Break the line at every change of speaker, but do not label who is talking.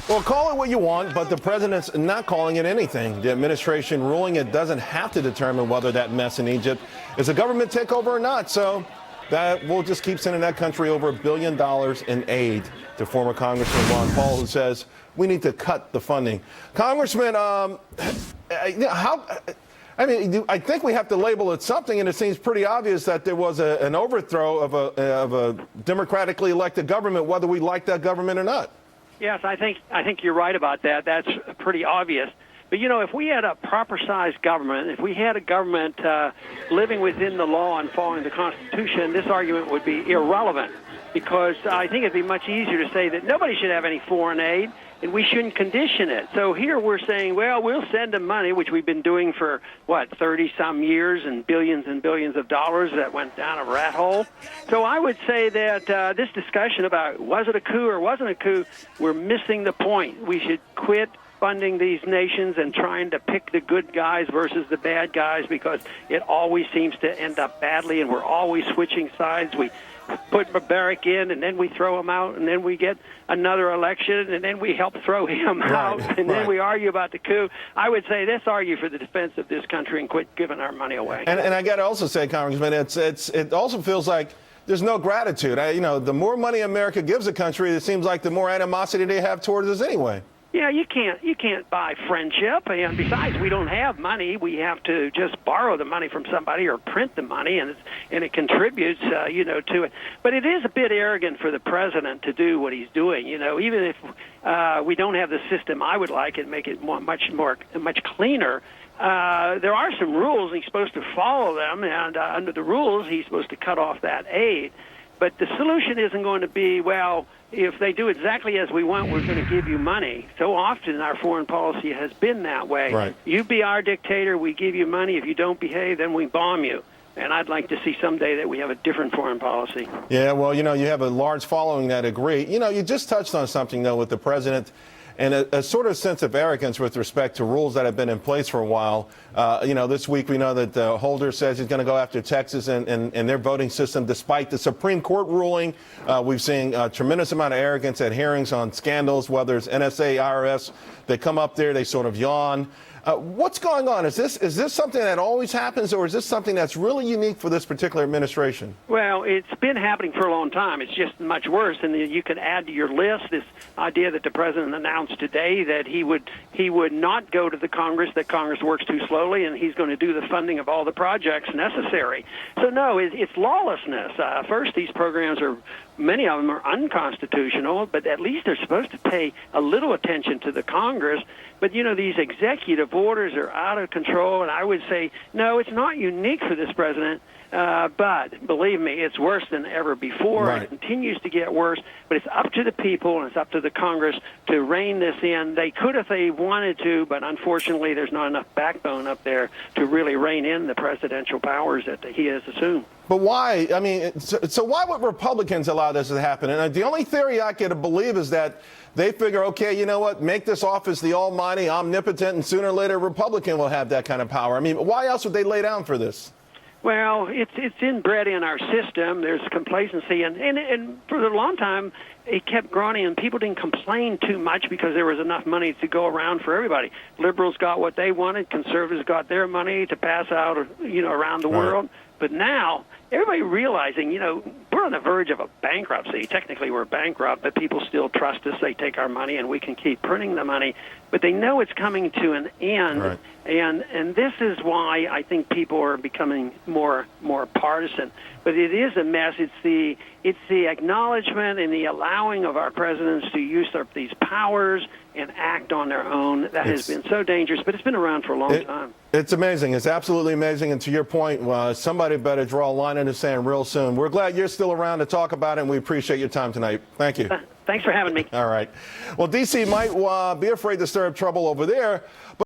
Well, call it what you want, but the president's not calling it anything. The administration ruling it doesn't have to determine whether that mess in Egypt is a government takeover or not. So that we'll just keep sending that country over $1 billion in aid to former Congressman Ron Paul, who says we need to cut the funding. Congressman, I think we have to label it something, and it seems pretty obvious that there was an overthrow of a democratically elected government, whether we like that government or not.
Yes, I think you're right about that. That's pretty obvious. But, you know, if we had a proper-sized government, if we had a government living within the law and following the Constitution, this argument would be irrelevant, because I think it'd be much easier to say that nobody should have any foreign aid and we shouldn't condition it. So here we're saying, well, we'll send them money, which we've been doing for, 30-some years, and billions of dollars that went down a rat hole. So I would say that this discussion about was it a coup or wasn't a coup, we're missing the point. We should quit funding these nations and trying to pick the good guys versus the bad guys, because it always seems to end up badly, and we're always switching sides. We put Mubarak in, and then we throw him out, and then we get another election, and then we help throw him out, and then we argue about the coup. I would say let's argue for the defense of this country and quit giving our money away.
And I got to also say, Congressman, it also feels like there's no gratitude. The more money America gives a country, it seems like the more animosity they have towards us anyway.
Yeah, you can't buy friendship, and besides, we don't have money. We have to just borrow the money from somebody or print the money, and it contributes, to it. But it is a bit arrogant for the president to do what he's doing. Even if we don't have the system I would like and make it much cleaner. There are some rules, and he's supposed to follow them, and under the rules, he's supposed to cut off that aid. But the solution isn't going to be, well, if they do exactly as we want, we're going to give you money. So often our foreign policy has been that way.
Right.
You be our dictator, we give you money. If you don't behave, then we bomb you. And I'd like to see someday that we have a different foreign policy.
Yeah, well, you have a large following that agree. You just touched on something, though, with the president and a sort of sense of arrogance with respect to rules that have been in place for a while. This week we know that Holder says he's going to go after Texas and their voting system, despite the Supreme Court ruling. We've seen a tremendous amount of arrogance at hearings on scandals, whether it's NSA, IRS. They come up there, they sort of yawn. What's going on? Is this something that always happens, or is this something that's really unique for this particular administration?
Well, it's been happening for a long time. It's just much worse. And you can add to your list this idea that the president announced today that he would not go to the Congress, that Congress works too slowly, and he's going to do the funding of all the projects necessary. So, no, it's lawlessness. First, these programs many of them are unconstitutional, but at least they're supposed to pay a little attention to the Congress. But, these executive orders are out of control, and I would say, no, it's not unique for this president, but believe me, it's worse than ever before.
Right.
It continues to get worse, but it's up to the people and it's up to the Congress to rein this in. They could if they wanted to, but unfortunately there's not enough backbone up there to really rein in the presidential powers that he has assumed.
But why? So why would Republicans allow this to happen? And the only theory I can believe is that they figure, okay, you know what, make this office the almighty, omnipotent, and sooner or later a Republican will have that kind of power. Why else would they lay down for this?
Well, it's inbred in our system. There's complacency, and for a long time it kept growing, and people didn't complain too much because there was enough money to go around for everybody. Liberals got what they wanted, conservatives got their money to pass out, around the world. But now everybody realizing, we're on the verge of a bankruptcy. Technically, we're bankrupt, but people still trust us. They take our money, and we can keep printing the money. But they know it's coming to an end,
right.
and this is why I think people are becoming more partisan. But it is a mess. It's the acknowledgement and the allowing of our presidents to usurp these powers and act on their own. That has been so dangerous, but it's been around for a long time.
It's amazing. It's absolutely amazing. And to your point, somebody better draw a line in the sand real soon. We're glad you're still around to talk about it, and we appreciate your time tonight. Thank you.
Thanks for having me.
All right. Well, D.C. might be afraid to stir up trouble over there.